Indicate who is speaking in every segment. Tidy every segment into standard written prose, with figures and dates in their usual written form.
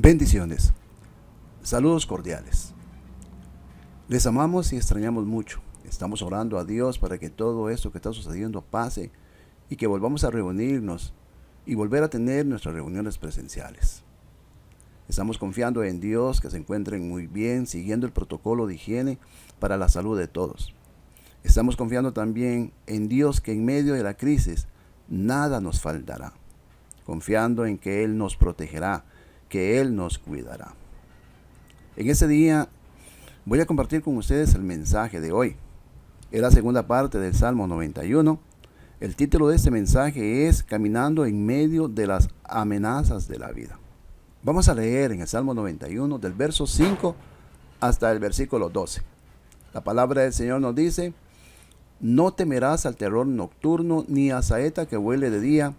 Speaker 1: Bendiciones. Saludos cordiales. Les amamos y extrañamos mucho. Estamos orando a Dios para que todo esto que está sucediendo pase y que volvamos a reunirnos y volver a tener nuestras reuniones presenciales. Estamos confiando en Dios que se encuentren muy bien, siguiendo el protocolo de higiene para la salud de todos. Estamos confiando también en Dios que en medio de la crisis nada nos faltará. Confiando en que Él nos protegerá, que Él nos cuidará. En este día voy a compartir con ustedes el mensaje de hoy. Es la segunda parte del Salmo 91. El título de este mensaje es Caminando en medio de las amenazas de la vida. Vamos a leer en el Salmo 91 del verso 5 hasta el versículo 12. La palabra del Señor nos dice: No temerás al terror nocturno, ni a saeta que vuele de día,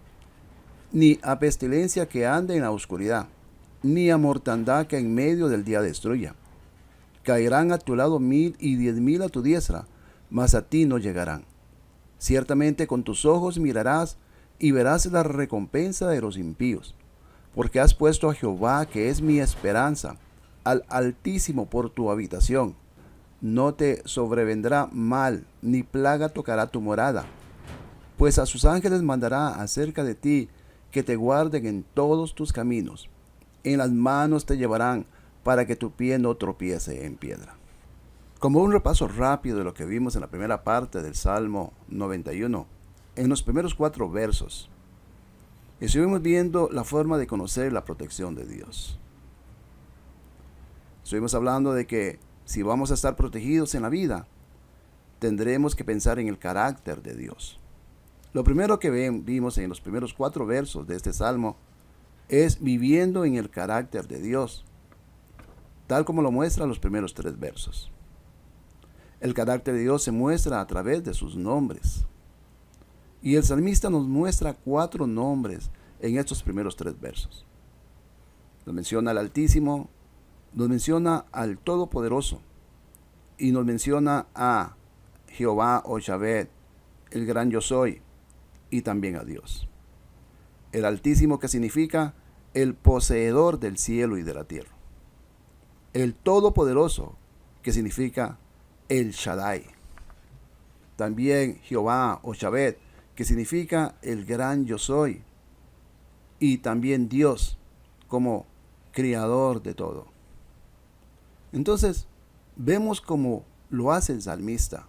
Speaker 1: ni a pestilencia que ande en la oscuridad, ni a mortandad que en medio del día destruya. Caerán a tu lado 1000 y 10,000 a tu diestra, mas a ti no llegarán. Ciertamente con tus ojos mirarás y verás la recompensa de los impíos, porque has puesto a Jehová, que es mi esperanza, al Altísimo por tu habitación. No te sobrevendrá mal, ni plaga tocará tu morada, pues a sus ángeles mandará acerca de ti, que te guarden en todos tus caminos. En las manos te llevarán, para que tu pie no tropiece en piedra. Como un repaso rápido de lo que vimos en la primera parte del Salmo 91, en los primeros 4 versos, estuvimos viendo la forma de conocer la protección de Dios. Estuvimos hablando de que si vamos a estar protegidos en la vida, tendremos que pensar en el carácter de Dios. Lo primero que vimos en los primeros 4 versos de este Salmo es viviendo en el carácter de Dios, tal como lo muestran los primeros 3 versos. El carácter de Dios se muestra a través de sus nombres. Y el salmista nos muestra 4 nombres en estos primeros 3 versos. Nos menciona al Altísimo, nos menciona al Todopoderoso y nos menciona a Jehová o Yahvé, el gran yo soy, y también a Dios. El Altísimo, que significa el poseedor del cielo y de la tierra. El Todopoderoso, que significa el Shaddai. También Jehová o Yahvé, que significa el gran yo soy. Y también Dios, como creador de todo. Entonces, vemos cómo lo hace el salmista.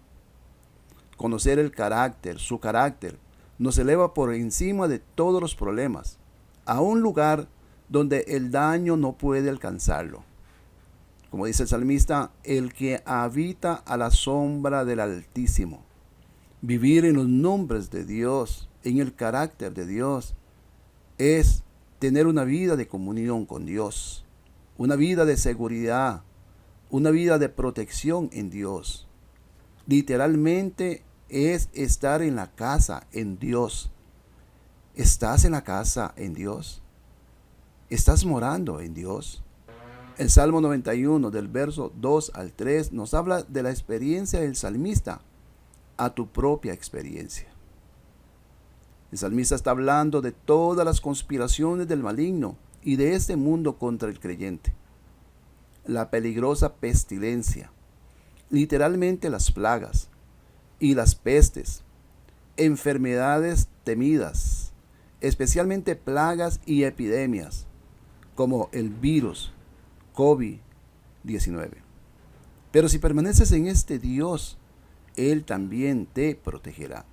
Speaker 1: Conocer el carácter, su carácter, nos eleva por encima de todos los problemas, a un lugar donde el daño no puede alcanzarlo. Como dice el salmista, el que habita a la sombra del Altísimo. Vivir en los nombres de Dios, en el carácter de Dios, es tener una vida de comunión con Dios, una vida de seguridad, una vida de protección en Dios. Literalmente es estar en la casa en Dios. ¿Estás en la casa en Dios? ¿Estás morando en Dios? El Salmo 91 del verso 2 al 3 nos habla de la experiencia del salmista a tu propia experiencia. El salmista está hablando de todas las conspiraciones del maligno y de este mundo contra el creyente. La peligrosa pestilencia, literalmente las plagas y las pestes, enfermedades temidas, especialmente plagas y epidemias, como el virus COVID-19. Pero si permaneces en este Dios, Él también te protegerá.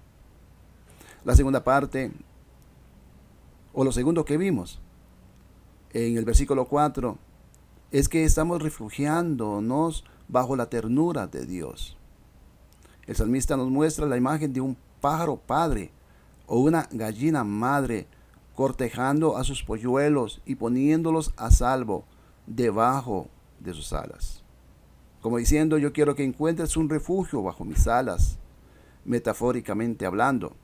Speaker 1: La segunda parte, o lo segundo que vimos en el versículo 4, es que estamos refugiándonos bajo la ternura de Dios. El salmista nos muestra la imagen de un pájaro padre o una gallina madre cortejando a sus polluelos y poniéndolos a salvo debajo de sus alas. Como diciendo, yo quiero que encuentres un refugio bajo mis alas, metafóricamente hablando.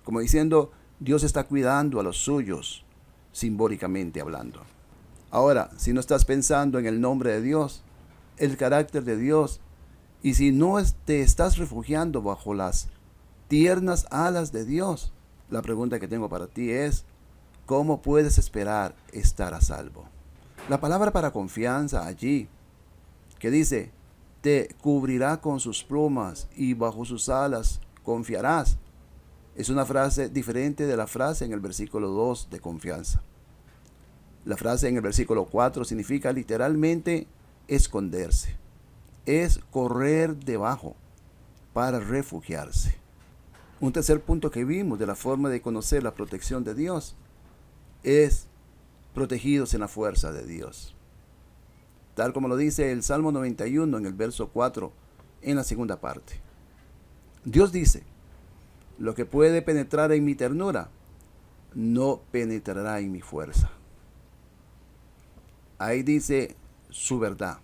Speaker 1: Como diciendo, Dios está cuidando a los suyos, simbólicamente hablando. Ahora, si no estás pensando en el nombre de Dios, el carácter de Dios, y si no te estás refugiando bajo las tiernas alas de Dios, la pregunta que tengo para ti es, ¿cómo puedes esperar estar a salvo? La palabra para confianza allí, que dice, te cubrirá con sus plumas y bajo sus alas confiarás, es una frase diferente de la frase en el versículo 2 de confianza. La frase en el versículo 4 significa literalmente esconderse. Es correr debajo para refugiarse. Un tercer punto que vimos de la forma de conocer la protección de Dios es protegidos en la fuerza de Dios. Tal como lo dice el Salmo 91 en el verso 4 en la segunda parte. Dios dice, lo que puede penetrar en mi ternura, no penetrará en mi fuerza. Ahí dice su verdad.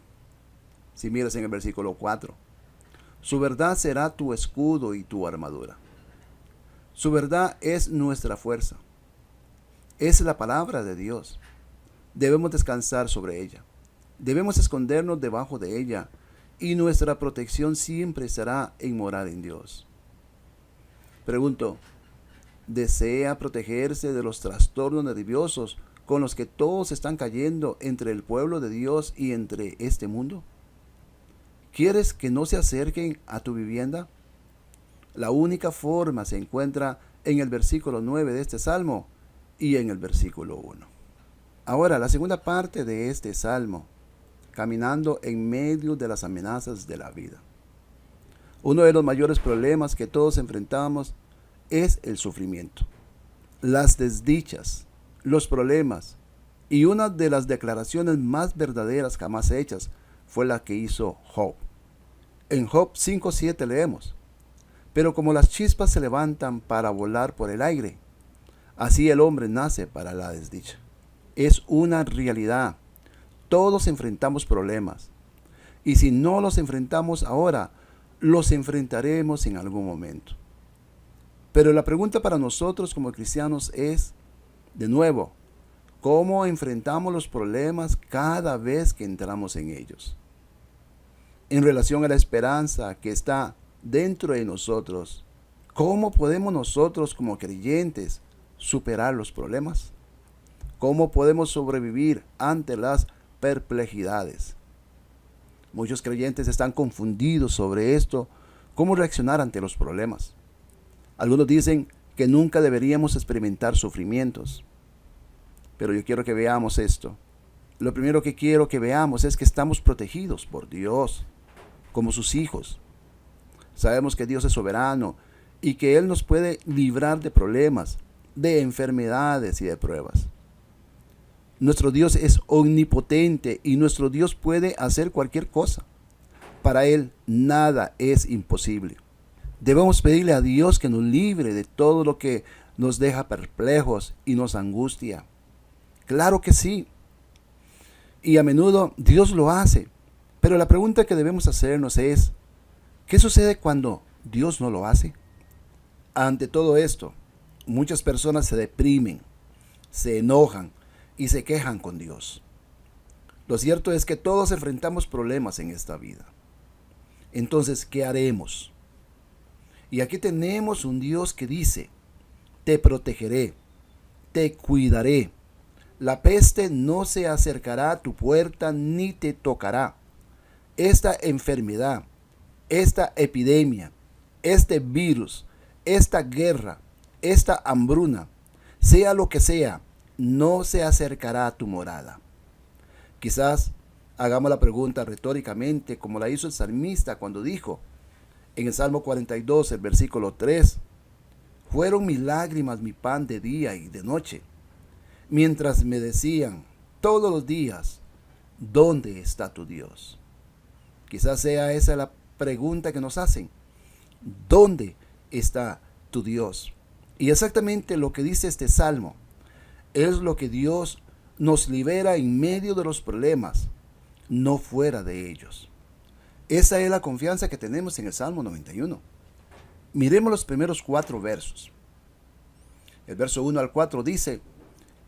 Speaker 1: Si miras en el versículo 4, su verdad será tu escudo y tu armadura. Su verdad es nuestra fuerza. Es la palabra de Dios. Debemos descansar sobre ella. Debemos escondernos debajo de ella. Y nuestra protección siempre será en morar en Dios. Pregunto, ¿desea protegerse de los trastornos nerviosos con los que todos están cayendo entre el pueblo de Dios y entre este mundo? ¿Quieres que no se acerquen a tu vivienda? La única forma se encuentra en el versículo 9 de este salmo y en el versículo 1. Ahora, la segunda parte de este salmo, caminando en medio de las amenazas de la vida. Uno de los mayores problemas que todos enfrentamos es el sufrimiento, las desdichas, los problemas, y una de las declaraciones más verdaderas jamás hechas fue la que hizo Job. En Job 5:7 leemos, pero como las chispas se levantan para volar por el aire, así el hombre nace para la desdicha. Es una realidad. Todos enfrentamos problemas, y si no los enfrentamos ahora, los enfrentaremos en algún momento. Pero la pregunta para nosotros como cristianos es, de nuevo, ¿cómo enfrentamos los problemas cada vez que entramos en ellos? En relación a la esperanza que está dentro de nosotros, ¿cómo podemos nosotros como creyentes superar los problemas? ¿Cómo podemos sobrevivir ante las perplejidades? Muchos creyentes están confundidos sobre esto, cómo reaccionar ante los problemas. Algunos dicen que nunca deberíamos experimentar sufrimientos. Pero yo quiero que veamos esto. Lo primero que quiero que veamos es que estamos protegidos por Dios, como sus hijos. Sabemos que Dios es soberano y que Él nos puede librar de problemas, de enfermedades y de pruebas. Nuestro Dios es omnipotente y nuestro Dios puede hacer cualquier cosa. Para Él nada es imposible. Debemos pedirle a Dios que nos libre de todo lo que nos deja perplejos y nos angustia. Claro que sí. Y a menudo Dios lo hace. Pero la pregunta que debemos hacernos es, ¿qué sucede cuando Dios no lo hace? Ante todo esto, muchas personas se deprimen, se enojan y se quejan con Dios. Lo cierto es que todos enfrentamos problemas en esta vida. Entonces, ¿qué haremos? Y aquí tenemos un Dios que dice, te protegeré, te cuidaré. La peste no se acercará a tu puerta ni te tocará. Esta enfermedad, esta epidemia, este virus, esta guerra, esta hambruna, sea lo que sea, no se acercará a tu morada. Quizás hagamos la pregunta retóricamente como la hizo el salmista cuando dijo en el Salmo 42, el versículo 3, fueron mis lágrimas mi pan de día y de noche, mientras me decían todos los días, ¿dónde está tu Dios? Quizás sea esa la pregunta que nos hacen. ¿Dónde está tu Dios? Y exactamente lo que dice este salmo es lo que Dios nos libera en medio de los problemas, no fuera de ellos. Esa es la confianza que tenemos en el Salmo 91. Miremos los primeros 4 versos. El verso 1 al 4 dice,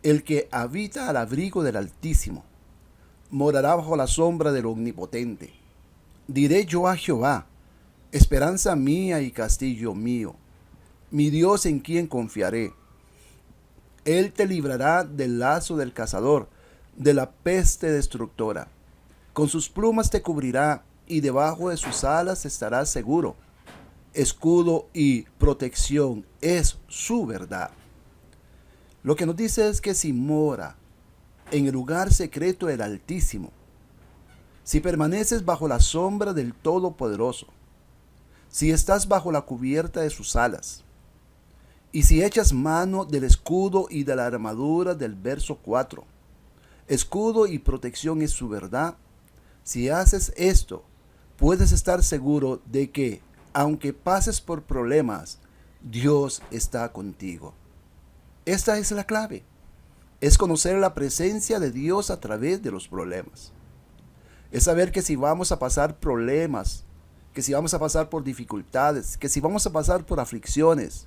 Speaker 1: el que habita al abrigo del Altísimo morará bajo la sombra del Omnipotente. Diré yo a Jehová, esperanza mía y castillo mío, mi Dios en quien confiaré. Él te librará del lazo del cazador, de la peste destructora. Con sus plumas te cubrirá y debajo de sus alas estarás seguro. Escudo y protección es su verdad. Lo que nos dice es que si mora en el lugar secreto del Altísimo, si permaneces bajo la sombra del Todopoderoso, si estás bajo la cubierta de sus alas, y si echas mano del escudo y de la armadura del verso 4, escudo y protección es su verdad, si haces esto, puedes estar seguro de que, aunque pases por problemas, Dios está contigo. Esta es la clave. Es conocer la presencia de Dios a través de los problemas. Es saber que si vamos a pasar problemas, que si vamos a pasar por dificultades, que si vamos a pasar por aflicciones,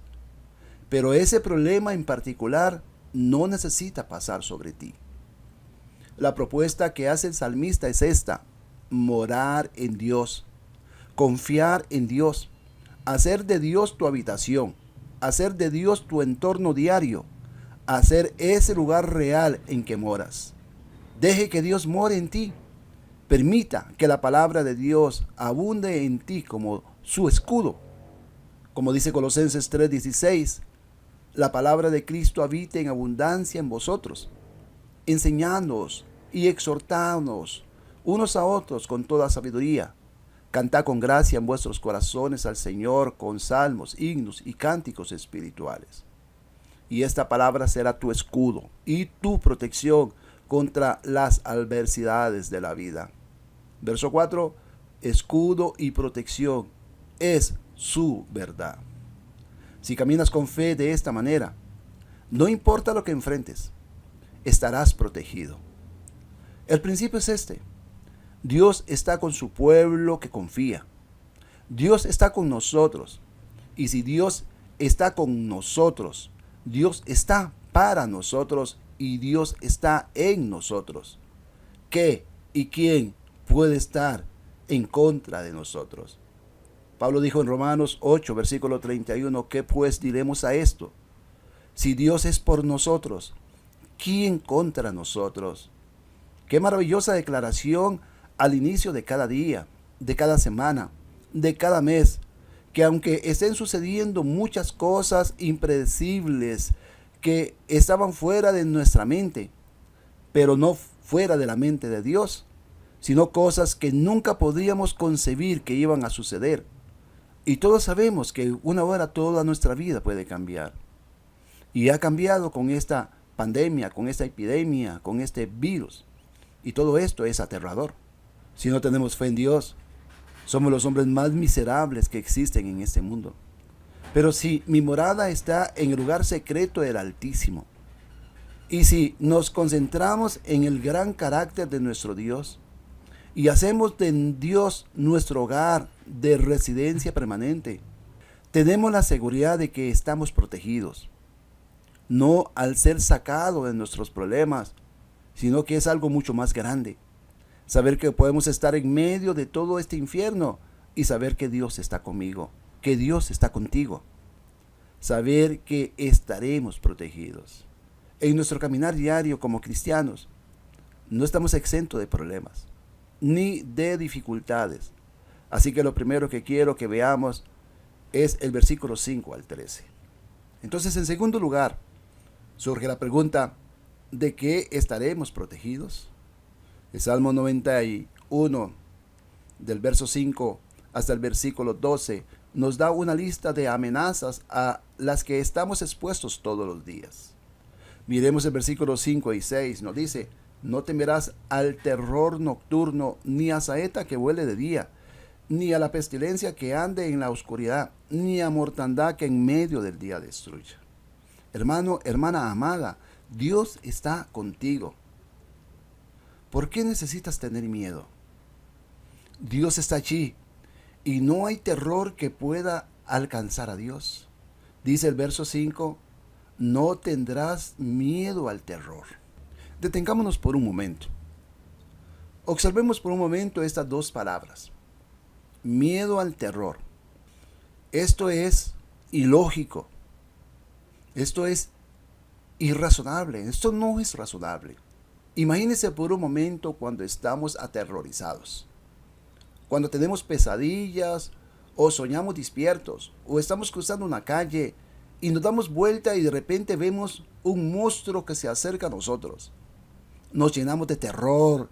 Speaker 1: pero ese problema en particular no necesita pasar sobre ti. La propuesta que hace el salmista es esta: morar en Dios, confiar en Dios, hacer de Dios tu habitación, hacer de Dios tu entorno diario, hacer ese lugar real en que moras. Deje que Dios more en ti. Permita que la palabra de Dios abunde en ti como su escudo. Como dice Colosenses 3:16, la palabra de Cristo habite en abundancia en vosotros, enseñándoos y exhortándoos unos a otros con toda sabiduría. Cantad con gracia en vuestros corazones al Señor con salmos, himnos y cánticos espirituales. Y esta palabra será tu escudo y tu protección contra las adversidades de la vida. Verso 4, escudo y protección es su verdad. Si caminas con fe de esta manera, no importa lo que enfrentes, estarás protegido. El principio es este: Dios está con su pueblo que confía. Dios está con nosotros. Y si Dios está con nosotros, Dios está para nosotros y Dios está en nosotros. ¿Qué y quién puede estar en contra de nosotros? Pablo dijo en Romanos 8, versículo 31, ¿qué pues diremos a esto? Si Dios es por nosotros, ¿quién contra nosotros? Qué maravillosa declaración al inicio de cada día, de cada semana, de cada mes, que aunque estén sucediendo muchas cosas impredecibles que estaban fuera de nuestra mente, pero no fuera de la mente de Dios, sino cosas que nunca podríamos concebir que iban a suceder. Y todos sabemos que una hora toda nuestra vida puede cambiar. Y ha cambiado con esta pandemia, con esta epidemia, con este virus. Y todo esto es aterrador. Si no tenemos fe en Dios, somos los hombres más miserables que existen en este mundo. Pero si mi morada está en el lugar secreto del Altísimo, y si nos concentramos en el gran carácter de nuestro Dios, y hacemos de Dios nuestro hogar de residencia permanente, tenemos la seguridad de que estamos protegidos. No al ser sacado de nuestros problemas, sino que es algo mucho más grande. Saber que podemos estar en medio de todo este infierno y saber que Dios está conmigo, que Dios está contigo. Saber que estaremos protegidos. En nuestro caminar diario como cristianos, no estamos exentos de problemas, ni de dificultades. Así que lo primero que quiero que veamos es el versículo 5 al 13. Entonces, en segundo lugar, surge la pregunta: ¿de qué estaremos protegidos? El Salmo 91, del verso 5 hasta el versículo 12, nos da una lista de amenazas a las que estamos expuestos todos los días. Miremos el versículo 5 y 6, nos dice: no temerás al terror nocturno, ni a saeta que vuele de día, ni a la pestilencia que ande en la oscuridad, ni a mortandad que en medio del día destruya. Hermano, hermana amada, Dios está contigo. ¿Por qué necesitas tener miedo? Dios está allí y no hay terror que pueda alcanzar a Dios. Dice el verso 5, no tendrás miedo al terror. Detengámonos por un momento. Observemos por un momento estas dos palabras. Miedo al terror. Esto es ilógico. Esto es irrazonable. Esto no es razonable. Imagínese por un momento cuando estamos aterrorizados, cuando tenemos pesadillas o soñamos despiertos o estamos cruzando una calle y nos damos vuelta y de repente vemos un monstruo que se acerca a nosotros. Nos llenamos de terror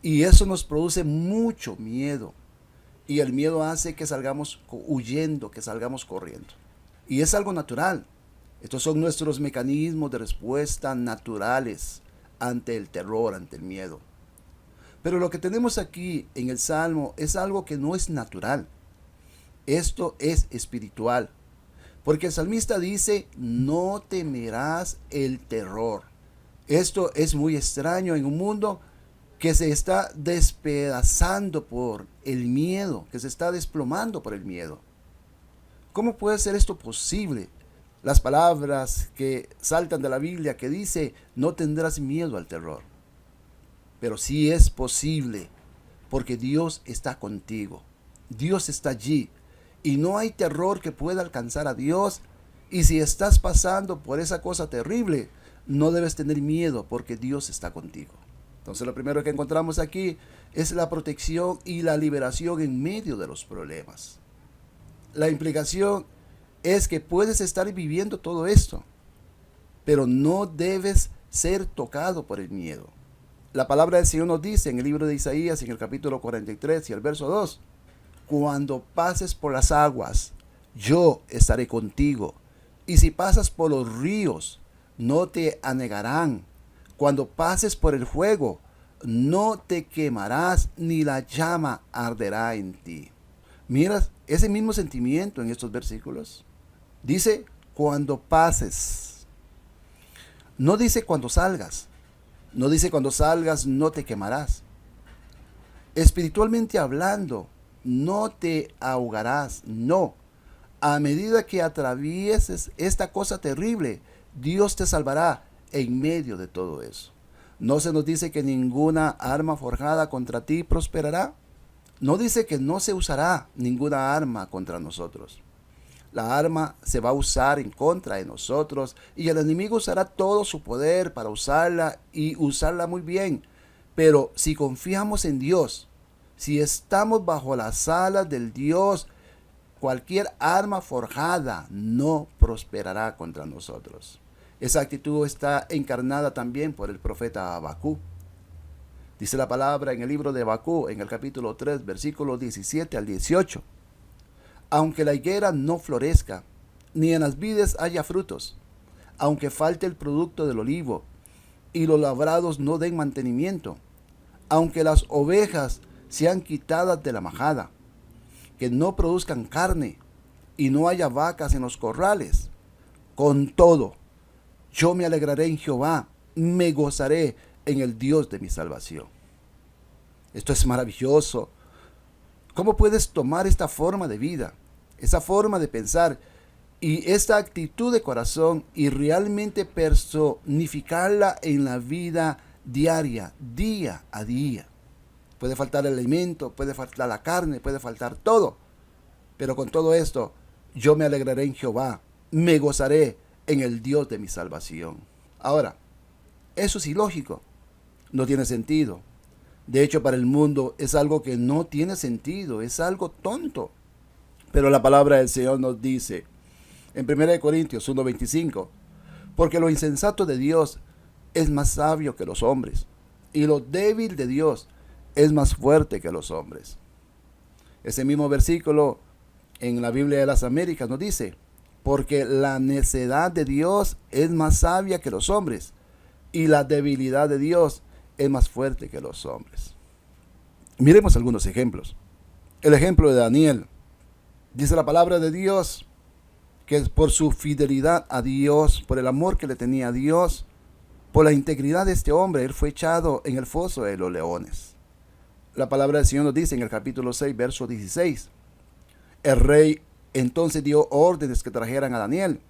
Speaker 1: y eso nos produce mucho miedo. Y el miedo hace que salgamos huyendo, que salgamos corriendo. Y es algo natural. Estos son nuestros mecanismos de respuesta naturales ante el terror, ante el miedo. Pero lo que tenemos aquí en el Salmo es algo que no es natural. Esto es espiritual. Porque el salmista dice, no temerás el terror. Esto es muy extraño en un mundo que se está despedazando por el miedo, que se está desplomando por el miedo. ¿Cómo puede ser esto posible? Las palabras que saltan de la Biblia que dice, no tendrás miedo al terror. Pero sí es posible, porque Dios está contigo. Dios está allí. Y no hay terror que pueda alcanzar a Dios. Y si estás pasando por esa cosa terrible, no debes tener miedo porque Dios está contigo. Entonces lo primero que encontramos aquí es la protección y la liberación en medio de los problemas. La implicación es que puedes estar viviendo todo esto, pero no debes ser tocado por el miedo. La palabra del Señor nos dice en el libro de Isaías, en el capítulo 43 y el verso 2, cuando pases por las aguas, yo estaré contigo. Y si pasas por los ríos, no te anegarán. Cuando pases por el fuego, no te quemarás, ni la llama arderá en ti. Miras ese mismo sentimiento en estos versículos. Dice, cuando pases. No dice cuando salgas. No dice cuando salgas no te quemarás. Espiritualmente hablando, no te ahogarás, no. A medida que atravieses esta cosa terrible, Dios te salvará en medio de todo eso. ¿No se nos dice que ninguna arma forjada contra ti prosperará? No dice que no se usará ninguna arma contra nosotros. La arma se va a usar en contra de nosotros y el enemigo usará todo su poder para usarla y usarla muy bien. Pero si confiamos en Dios, si estamos bajo las alas del Dios, cualquier arma forjada no prosperará contra nosotros. Esa actitud está encarnada también por el profeta Habacuc. Dice la palabra en el libro de Habacuc, en el capítulo 3, versículos 17 al 18. Aunque la higuera no florezca, ni en las vides haya frutos, aunque falte el producto del olivo, y los labrados no den mantenimiento, aunque las ovejas sean quitadas de la majada, que no produzcan carne, y no haya vacas en los corrales, con todo, yo me alegraré en Jehová, me gozaré en el Dios de mi salvación. Esto es maravilloso. ¿Cómo puedes tomar esta forma de vida, esa forma de pensar y esta actitud de corazón y realmente personificarla en la vida diaria, día a día? Puede faltar el alimento, puede faltar la carne, puede faltar todo. Pero con todo esto, yo me alegraré en Jehová, me gozaré en el Dios de mi salvación. Ahora, eso es ilógico, no tiene sentido. De hecho, para el mundo es algo que no tiene sentido, es algo tonto. Pero la palabra del Señor nos dice en 1 Corintios 1:25, porque lo insensato de Dios es más sabio que los hombres, y lo débil de Dios es más fuerte que los hombres. Ese mismo versículo en la Biblia de las Américas nos dice, porque la necedad de Dios es más sabia que los hombres, y la debilidad de Dios es más fuerte que los hombres. Miremos algunos ejemplos. El ejemplo de Daniel. Dice la palabra de Dios que por su fidelidad a Dios, por el amor que le tenía a Dios, por la integridad de este hombre, él fue echado en el foso de los leones. La palabra del Señor nos dice en el capítulo 6, verso 16. El rey entonces dio órdenes que trajeran a Daniel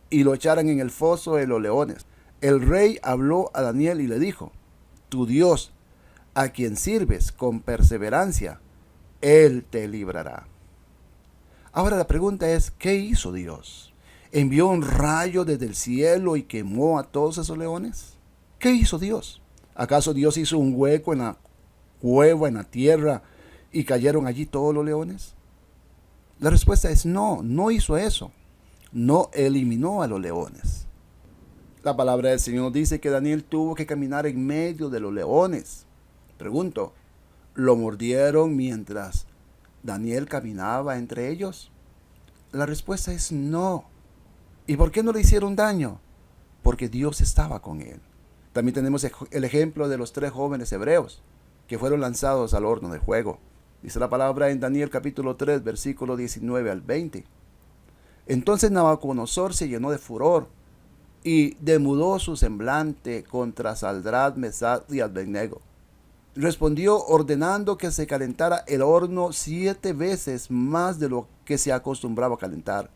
Speaker 1: y lo echaran en el foso de los leones. El rey habló a Daniel y le dijo, tu Dios, a quien sirves con perseverancia, Él te librará. Ahora la pregunta es, ¿qué hizo Dios? ¿Envió un rayo desde el cielo y quemó a todos esos leones? ¿Qué hizo Dios? ¿Acaso Dios hizo un hueco en la cueva, en la tierra, y cayeron allí todos los leones? La respuesta es no, no hizo eso. No eliminó a los leones. La palabra del Señor dice que Daniel tuvo que caminar en medio de los leones. Pregunto, ¿lo mordieron mientras Daniel caminaba entre ellos? La respuesta es no. ¿Y por qué no le hicieron daño? Porque Dios estaba con él. También tenemos el ejemplo de los 3 jóvenes hebreos que fueron lanzados al horno de fuego. Dice la palabra en Daniel capítulo 3, versículo 19 al 20. Entonces Nabucodonosor se llenó de furor y demudó su semblante contra Sadrach, Mesach y Abednego. Respondió ordenando que se calentara el horno 7 veces más de lo que se acostumbraba a calentar.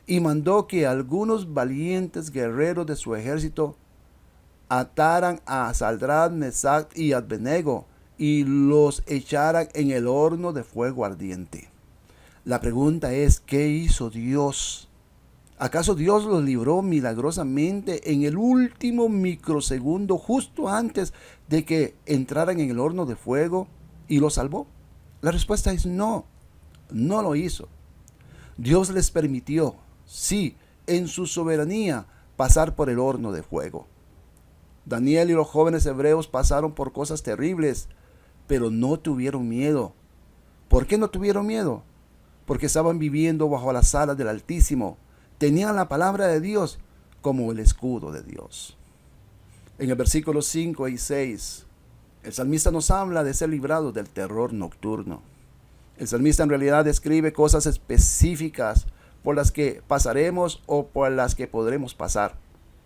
Speaker 1: Y mandó que algunos valientes guerreros de su ejército ataran a Sadrach, Mesach y Abednego y los echaran en el horno de fuego ardiente. La pregunta es, ¿qué hizo Dios? ¿Acaso Dios los libró milagrosamente en el último microsegundo justo antes de que entraran en el horno de fuego y los salvó? La respuesta es no, no lo hizo. Dios les permitió, sí, en su soberanía, pasar por el horno de fuego. Daniel y los jóvenes hebreos pasaron por cosas terribles, pero no tuvieron miedo. ¿Por qué no tuvieron miedo? Porque estaban viviendo bajo las alas del Altísimo. Tenían la palabra de Dios como el escudo de Dios. En el versículo 5 y 6, el salmista nos habla de ser librados del terror nocturno. El salmista en realidad describe cosas específicas por las que pasaremos o por las que podremos pasar.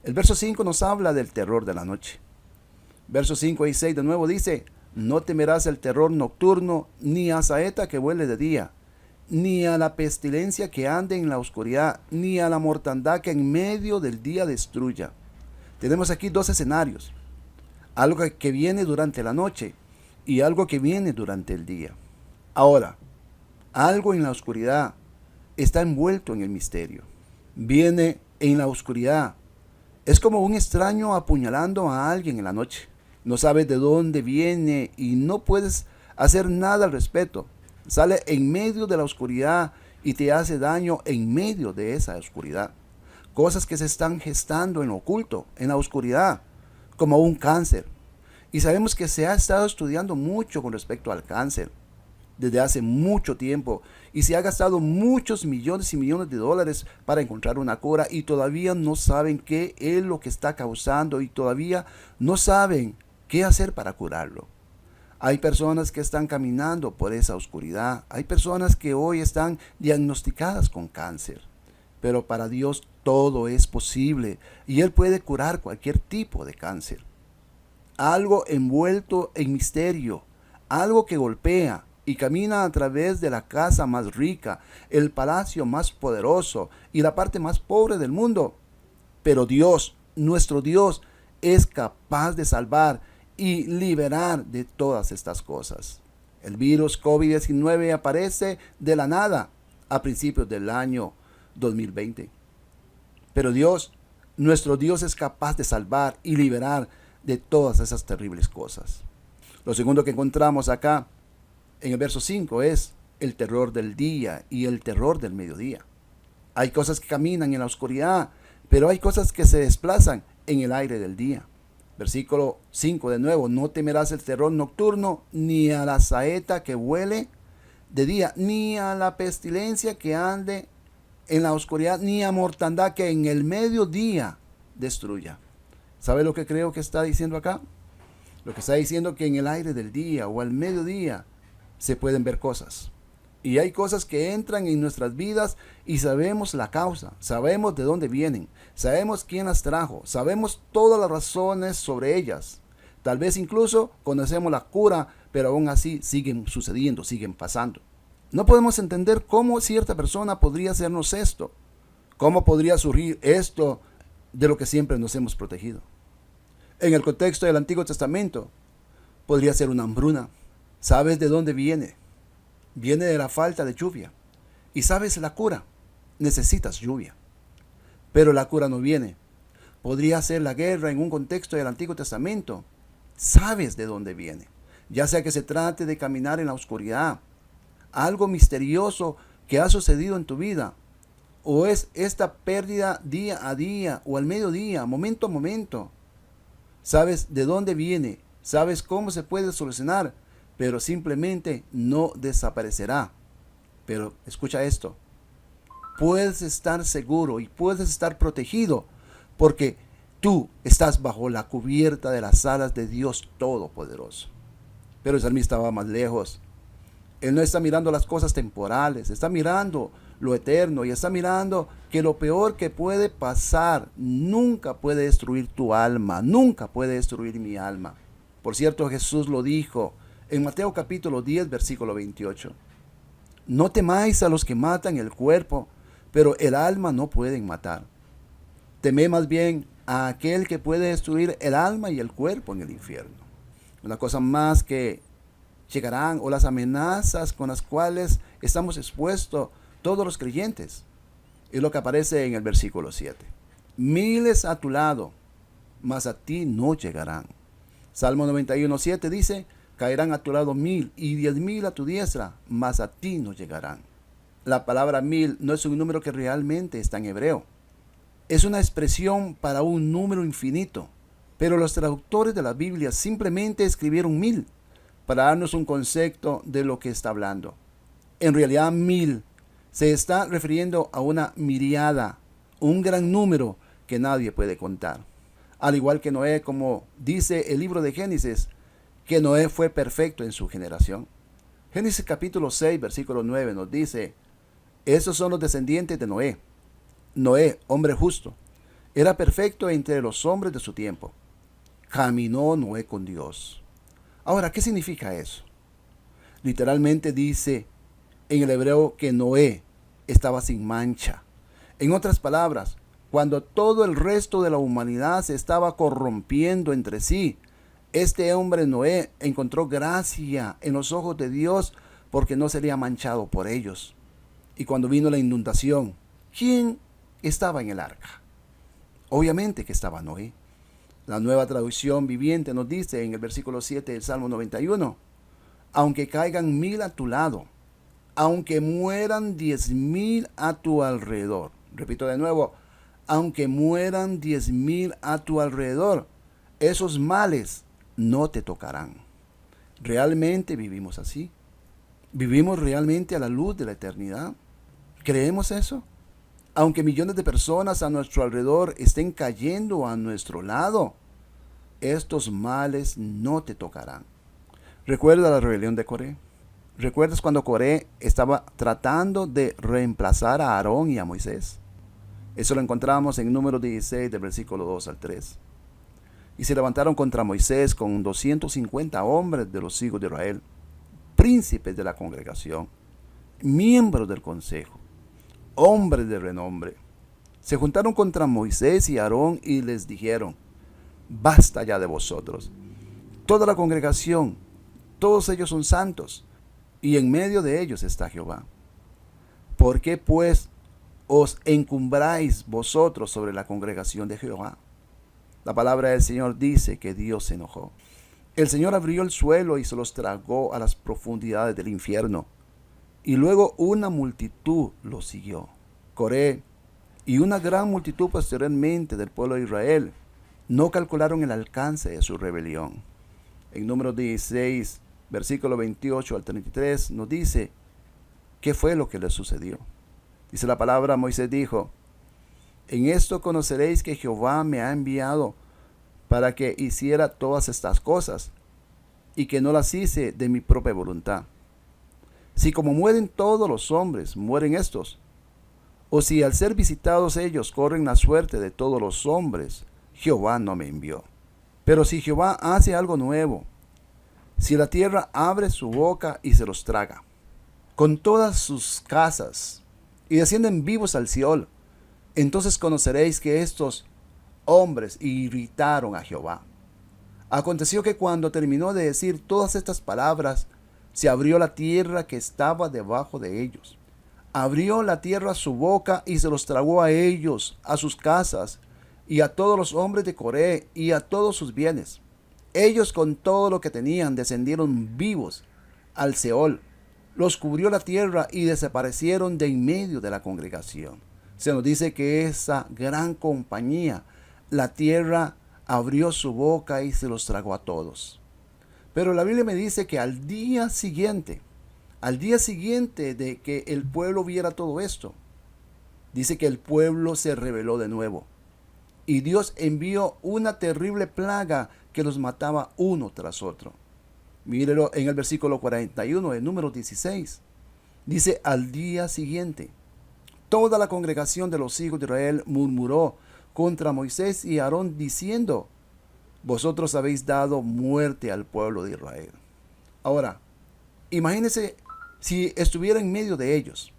Speaker 1: El verso 5 nos habla del terror de la noche. Versos 5 y 6 de nuevo dice, no temerás el terror nocturno, ni a saeta que vuele de día, ni a la pestilencia que ande en la oscuridad, ni a la mortandad que en medio del día destruya. Tenemos aquí 2 escenarios. Algo que viene durante la noche y algo que viene durante el día. Ahora, algo en la oscuridad está envuelto en el misterio. Viene en la oscuridad. Es como un extraño apuñalando a alguien en la noche. No sabes de dónde viene y no puedes hacer nada al respecto. Sale en medio de la oscuridad y te hace daño en medio de esa oscuridad. Cosas que se están gestando en lo oculto, en la oscuridad, como un cáncer. Y sabemos que se ha estado estudiando mucho con respecto al cáncer desde hace mucho tiempo y se ha gastado muchos millones y millones de dólares para encontrar una cura y todavía no saben qué es lo que está causando y todavía no saben qué hacer para curarlo. Hay personas que están caminando por esa oscuridad. Hay personas que hoy están diagnosticadas con cáncer. Pero para Dios todo es posible y Él puede curar cualquier tipo de cáncer. Algo envuelto en misterio, algo que golpea y camina a través de la casa más rica, el palacio más poderoso y la parte más pobre del mundo. Pero Dios, nuestro Dios, es capaz de salvar y liberar de todas estas cosas. El virus COVID-19 aparece de la nada a principios del año 2020. Pero Dios, nuestro Dios, es capaz de salvar y liberar de todas esas terribles cosas. Lo segundo que encontramos acá en el verso 5 es el terror del día y el terror del mediodía. Hay cosas que caminan en la oscuridad, pero hay cosas que se desplazan en el aire del día. Versículo 5 de nuevo, no temerás el terror nocturno, ni a la saeta que vuele de día, ni a la pestilencia que ande en la oscuridad, ni a mortandad que en el mediodía destruya. ¿Sabe lo que creo que está diciendo acá? Lo que está diciendo que en el aire del día o al mediodía se pueden ver cosas. Y hay cosas que entran en nuestras vidas y sabemos la causa, sabemos de dónde vienen, sabemos quién las trajo, sabemos todas las razones sobre ellas. Tal vez incluso conocemos la cura, pero aún así siguen sucediendo, siguen pasando. No podemos entender cómo cierta persona podría hacernos esto, cómo podría surgir esto de lo que siempre nos hemos protegido. En el contexto del Antiguo Testamento, podría ser una hambruna. ¿Sabes de dónde viene? Viene de la falta de lluvia. Y sabes la cura. Necesitas lluvia. Pero la cura no viene. Podría ser la guerra en un contexto del Antiguo Testamento. sabes de dónde viene. Ya sea que se trate de caminar en la oscuridad, algo misterioso que ha sucedido en tu vida, o es esta pérdida día a día o al mediodía, momento a momento. Sabes de dónde viene, sabes cómo se puede solucionar, pero simplemente no desaparecerá. Pero escucha esto, puedes estar seguro y puedes estar protegido porque tú estás bajo la cubierta de las alas de Dios Todopoderoso. Pero el salmista va más lejos. Él no está mirando las cosas temporales, está mirando lo eterno y está mirando que lo peor que puede pasar nunca puede destruir tu alma, nunca puede destruir mi alma. Por cierto, Jesús lo dijo en Mateo capítulo 10, versículo 28. No temáis a los que matan el cuerpo, pero el alma no pueden matar. Temed más bien a aquel que puede destruir el alma y el cuerpo en el infierno. Una cosa más que llegarán, o las amenazas con las cuales estamos expuestos todos los creyentes, es lo que aparece en el versículo 7. Miles a tu lado, mas a ti no llegarán. Salmo 91:7 dice, caerán a tu lado 1000 y 10,000 a tu diestra, mas a ti no llegarán. La palabra 1000 no es un número que realmente está en hebreo. Es una expresión para un número infinito, pero los traductores de la Biblia simplemente escribieron 1000 para darnos un concepto de lo que está hablando. En realidad 1000 se está refiriendo a una miriada, un gran número que nadie puede contar. Al igual que Noé, como dice el libro de Génesis, que Noé fue perfecto en su generación. Génesis capítulo 6, versículo 9 nos dice, esos son los descendientes de Noé. Noé, hombre justo, era perfecto entre los hombres de su tiempo. Caminó Noé con Dios. Ahora, ¿qué significa eso? Literalmente dice en el hebreo que Noé estaba sin mancha. En otras palabras, cuando todo el resto de la humanidad se estaba corrompiendo entre sí, este hombre Noé encontró gracia en los ojos de Dios porque no sería manchado por ellos. Y cuando vino la inundación, ¿quién estaba en el arca? Obviamente que estaba Noé. La Nueva Traducción Viviente nos dice en el versículo 7 del Salmo 91, aunque caigan 1000 a tu lado, aunque mueran 10,000 a tu alrededor. Repito de nuevo, aunque mueran 10,000 a tu alrededor, esos males no te tocarán. ¿Realmente vivimos así? ¿Vivimos realmente a la luz de la eternidad? ¿Creemos eso? Aunque millones de personas a nuestro alrededor estén cayendo a nuestro lado, estos males no te tocarán. ¿Recuerda la rebelión de Coré? ¿Recuerdas cuando Coré estaba tratando de reemplazar a Aarón y a Moisés? Eso lo encontramos en Números 16, del versículo 2 al 3. Y se levantaron contra Moisés con 250 hombres de los hijos de Israel, príncipes de la congregación, miembros del consejo, hombres de renombre. Se juntaron contra Moisés y Aarón y les dijeron, basta ya de vosotros. Toda la congregación, todos ellos son santos, y en medio de ellos está Jehová. ¿Por qué pues os encumbráis vosotros sobre la congregación de Jehová? La palabra del Señor dice que Dios se enojó. El Señor abrió el suelo y se los tragó a las profundidades del infierno. Y luego una multitud los siguió. Coré y una gran multitud posteriormente del pueblo de Israel no calcularon el alcance de su rebelión. En Números 16, versículo 28 al 33 nos dice qué fue lo que les sucedió. Dice la palabra, Moisés dijo, en esto conoceréis que Jehová me ha enviado para que hiciera todas estas cosas, y que no las hice de mi propia voluntad. Si como mueren todos los hombres, mueren estos, o si al ser visitados ellos corren la suerte de todos los hombres, Jehová no me envió. Pero si Jehová hace algo nuevo, si la tierra abre su boca y se los traga, con todas sus casas, y descienden vivos al Siol, entonces conoceréis que estos hombres irritaron a Jehová. Aconteció que cuando terminó de decir todas estas palabras, se abrió la tierra que estaba debajo de ellos. Abrió la tierra su boca y se los tragó a ellos, a sus casas, y a todos los hombres de Coré, y a todos sus bienes. Ellos con todo lo que tenían descendieron vivos al Seol. Los cubrió la tierra y desaparecieron de en medio de la congregación. Se nos dice que esa gran compañía, la tierra abrió su boca y se los tragó a todos. Pero la Biblia me dice que al día siguiente de que el pueblo viera todo esto, dice que el pueblo se rebeló de nuevo. Y Dios envió una terrible plaga que los mataba uno tras otro. Mírelo en el versículo 41 de Números 16. Dice, al día siguiente, toda la congregación de los hijos de Israel murmuró contra Moisés y Aarón diciendo, vosotros habéis dado muerte al pueblo de Israel. Ahora, imagínense si estuviera en medio de ellos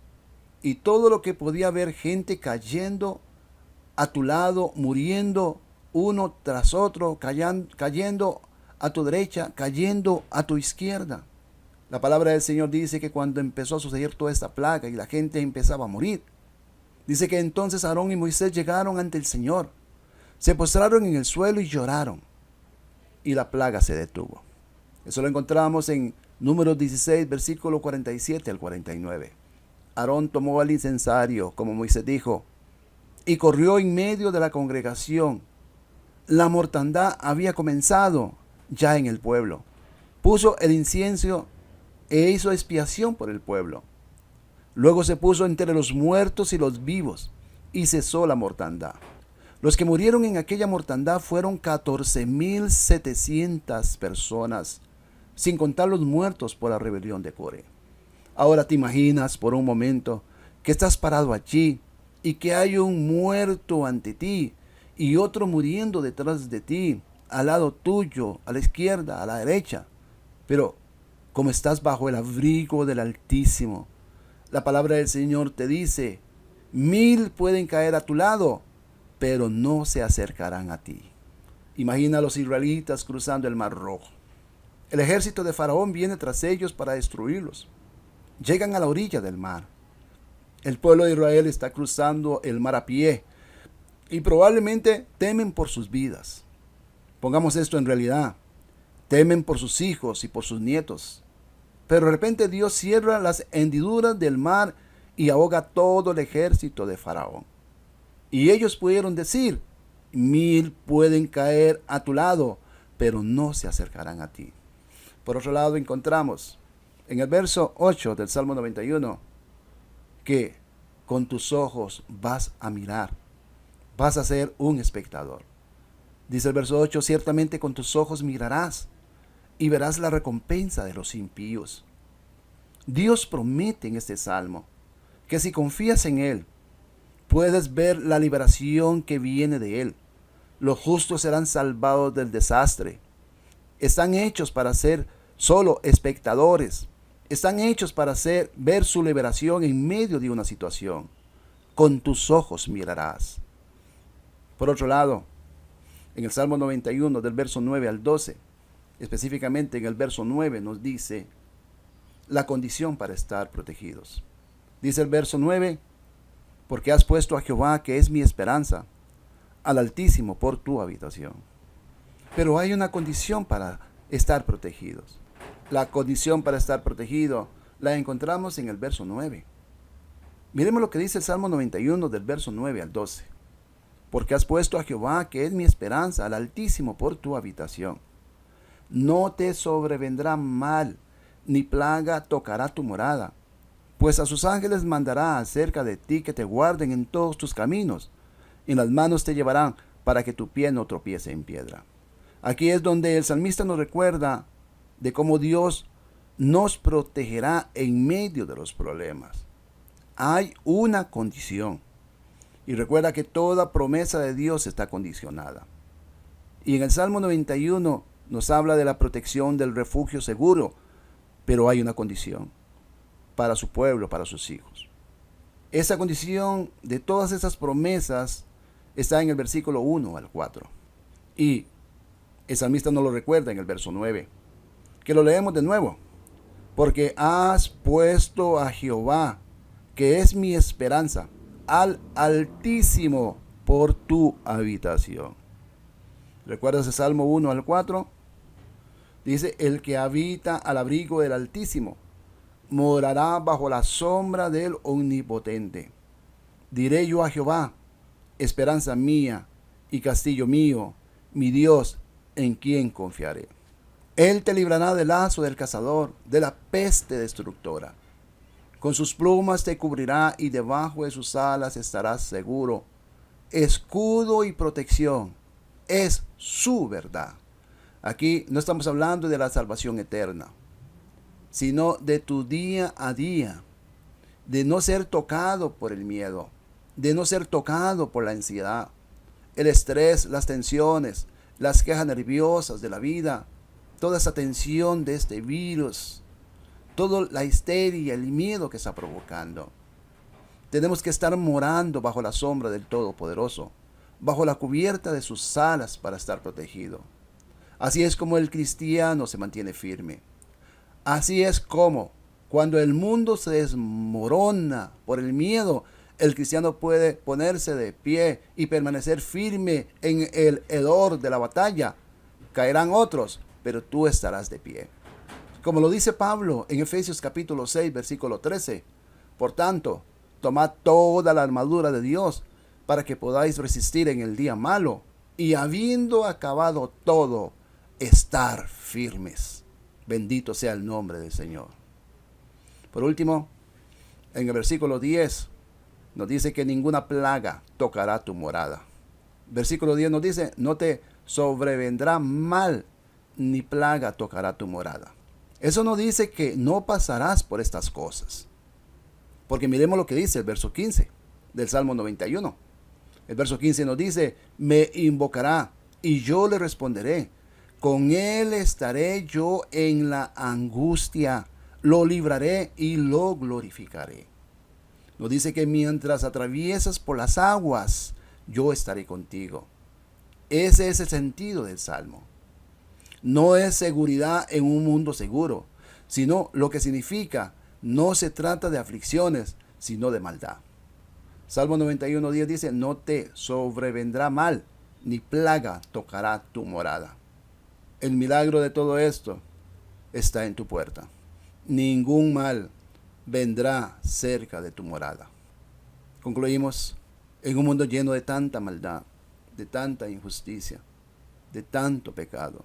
Speaker 1: y todo lo que podía haber gente cayendo a tu lado, muriendo uno tras otro, cayendo a tu derecha, cayendo a tu izquierda. La palabra del Señor dice que cuando empezó a suceder toda esta plaga y la gente empezaba a morir, dice que entonces Aarón y Moisés llegaron ante el Señor, se postraron en el suelo y lloraron, y la plaga se detuvo. Eso lo encontramos en Números 16, versículo 47 al 49. Aarón tomó el incensario, como Moisés dijo, y corrió en medio de la congregación. La mortandad había comenzado ya en el pueblo. Puso el incienso e hizo expiación por el pueblo. Luego se puso entre los muertos y los vivos, y cesó la mortandad. Los que murieron en aquella mortandad fueron 14,700 personas, sin contar los muertos por la rebelión de Coré. Ahora te imaginas por un momento que estás parado allí y que hay un muerto ante ti y otro muriendo detrás de ti, al lado tuyo, a la izquierda, a la derecha. Pero como estás bajo el abrigo del Altísimo, la palabra del Señor te dice, 1000 pueden caer a tu lado, pero no se acercarán a ti. Imagina a los israelitas cruzando el Mar Rojo. El ejército de Faraón viene tras ellos para destruirlos. Llegan a la orilla del mar. El pueblo de Israel está cruzando el mar a pie y probablemente temen por sus vidas. Pongamos esto en realidad. Temen por sus hijos y por sus nietos. Pero de repente Dios cierra las hendiduras del mar y ahoga todo el ejército de Faraón. Y ellos pudieron decir, 1000 pueden caer a tu lado, pero no se acercarán a ti. Por otro lado encontramos en el verso 8 del Salmo 91 que con tus ojos vas a mirar, vas a ser un espectador. Dice el verso 8, ciertamente con tus ojos mirarás y verás la recompensa de los impíos. Dios promete en este salmo que si confías en Él, puedes ver la liberación que viene de Él. Los justos serán salvados del desastre. Están hechos para ser solo espectadores. Están hechos para ver su liberación en medio de una situación. Con tus ojos mirarás. Por otro lado, en el Salmo 91 del verso 9 al 12, específicamente en el verso 9 nos dice la condición para estar protegidos. Dice el verso 9, porque has puesto a Jehová, que es mi esperanza, al Altísimo por tu habitación. Pero hay una condición para estar protegidos. La condición para estar protegido la encontramos en el verso 9. Miremos lo que dice el Salmo 91 del verso 9 al 12. Porque has puesto a Jehová, que es mi esperanza, al Altísimo por tu habitación. No te sobrevendrá mal, ni plaga tocará tu morada. Pues a sus ángeles mandará acerca de ti que te guarden en todos tus caminos. En las manos te llevarán para que tu pie no tropiece en piedra. Aquí es donde el salmista nos recuerda de cómo Dios nos protegerá en medio de los problemas. Hay una condición. Y recuerda que toda promesa de Dios está condicionada. Y en el Salmo 91 nos habla de la protección del refugio seguro, pero hay una condición para su pueblo, para sus hijos. Esa condición de todas esas promesas está en el versículo 1 al 4. Y el salmista nos lo recuerda en el verso 9, que lo leemos de nuevo. Porque has puesto a Jehová, que es mi esperanza, al Altísimo por tu habitación. ¿Recuerdas el Salmo 1 al 4? Dice, el que habita al abrigo del Altísimo morará bajo la sombra del Omnipotente. Diré yo a Jehová, esperanza mía y castillo mío, mi Dios, en quien confiaré. Él te librará del lazo del cazador, de la peste destructora. Con sus plumas te cubrirá y debajo de sus alas estarás seguro. Escudo y protección es su verdad. Aquí no estamos hablando de la salvación eterna, sino de tu día a día, de no ser tocado por el miedo, de no ser tocado por la ansiedad, el estrés, las tensiones, las quejas nerviosas de la vida, toda esa tensión de este virus, toda la histeria, el miedo que está provocando. Tenemos que estar morando bajo la sombra del Todopoderoso, bajo la cubierta de sus alas para estar protegido. Así es como el cristiano se mantiene firme. Así es como cuando el mundo se desmorona por el miedo, el cristiano puede ponerse de pie y permanecer firme en el hedor de la batalla. Caerán otros, pero tú estarás de pie. Como lo dice Pablo en Efesios capítulo 6, versículo 13. Por tanto, tomad toda la armadura de Dios para que podáis resistir en el día malo y habiendo acabado todo, estar firmes. Bendito sea el nombre del Señor. Por último, en el versículo 10 nos dice que ninguna plaga tocará tu morada. Versículo 10 nos dice, no te sobrevendrá mal, ni plaga tocará tu morada. Eso no dice que no pasarás por estas cosas. Porque miremos lo que dice el verso 15 del Salmo 91. El verso 15 nos dice, me invocará y yo le responderé. Con él estaré yo en la angustia, lo libraré y lo glorificaré. Nos dice que mientras atraviesas por las aguas, yo estaré contigo. Ese es el sentido del Salmo. No es seguridad en un mundo seguro, sino lo que significa, no se trata de aflicciones, sino de maldad. Salmo 91:10 dice, no te sobrevendrá mal, ni plaga tocará tu morada. El milagro de todo esto está en tu puerta. Ningún mal vendrá cerca de tu morada. Concluimos, en un mundo lleno de tanta maldad, de tanta injusticia, de tanto pecado.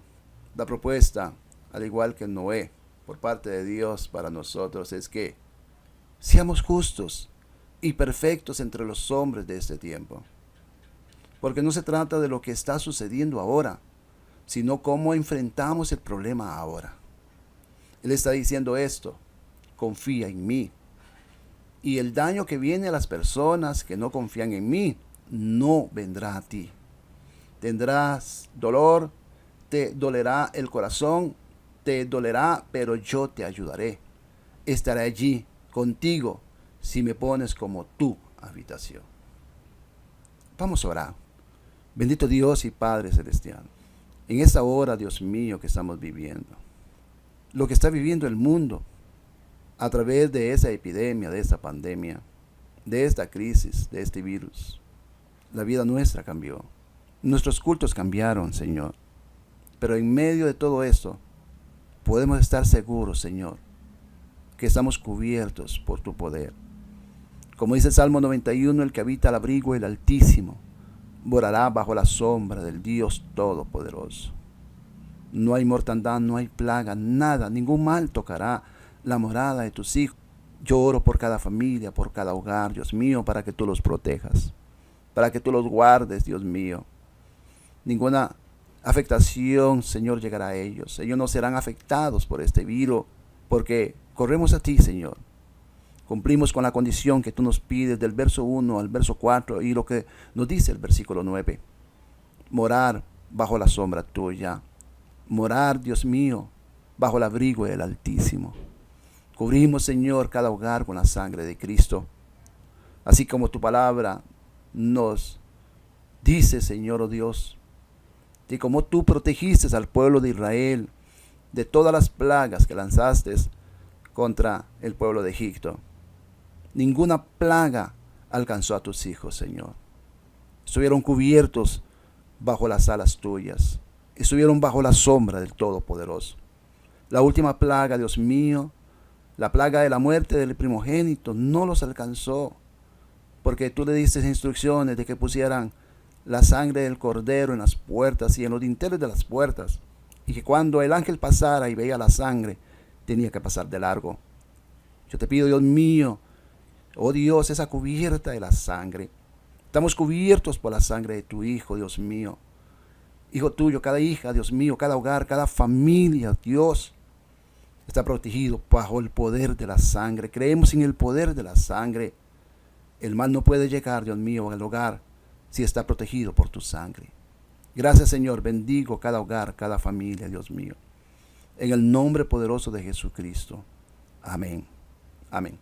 Speaker 1: La propuesta, al igual que Noé, por parte de Dios para nosotros es que seamos justos y perfectos entre los hombres de este tiempo. Porque no se trata de lo que está sucediendo ahora, sino cómo enfrentamos el problema ahora. Él está diciendo esto, confía en mí. Y el daño que viene a las personas que no confían en mí, no vendrá a ti. Tendrás dolor, te dolerá el corazón, te dolerá, pero yo te ayudaré. Estaré allí contigo si me pones como tu habitación. Vamos a orar. Bendito Dios y Padre Celestial, en esta hora, Dios mío, que estamos viviendo, lo que está viviendo el mundo a través de esa epidemia, de esta pandemia, de esta crisis, de este virus, la vida nuestra cambió. Nuestros cultos cambiaron, Señor. Pero en medio de todo esto, podemos estar seguros, Señor, que estamos cubiertos por tu poder. Como dice el Salmo 91, el que habita al abrigo del Altísimo morará bajo la sombra del Dios Todopoderoso. No hay mortandad, no hay plaga, nada, ningún mal tocará la morada de tus hijos. Yo oro por cada familia, por cada hogar, Dios mío, para que tú los protejas, para que tú los guardes, Dios mío. Ninguna afectación, Señor, llegará a ellos. Ellos no serán afectados por este virus, porque corremos a ti, Señor. Cumplimos con la condición que tú nos pides del verso 1 al verso 4 y lo que nos dice el versículo 9. Morar bajo la sombra tuya. Morar, Dios mío, bajo el abrigo del Altísimo. Cubrimos, Señor, cada hogar con la sangre de Cristo. Así como tu palabra nos dice, Señor, oh Dios, y como tú protegiste al pueblo de Israel de todas las plagas que lanzaste contra el pueblo de Egipto. Ninguna plaga alcanzó a tus hijos, Señor. Estuvieron cubiertos bajo las alas tuyas. Estuvieron bajo la sombra del Todopoderoso. La última plaga, Dios mío, la plaga de la muerte del primogénito, no los alcanzó, porque tú le diste instrucciones de que pusieran la sangre del cordero en las puertas y en los dinteles de las puertas, y que cuando el ángel pasara y veía la sangre, tenía que pasar de largo. Yo te pido, Dios mío, oh Dios, esa cubierta de la sangre. Estamos cubiertos por la sangre de tu Hijo, Dios mío. Hijo tuyo, cada hija, Dios mío, cada hogar, cada familia, Dios, está protegido bajo el poder de la sangre. Creemos en el poder de la sangre. El mal no puede llegar, Dios mío, al hogar si está protegido por tu sangre. Gracias, Señor. Bendigo cada hogar, cada familia, Dios mío. En el nombre poderoso de Jesucristo. Amén. Amén.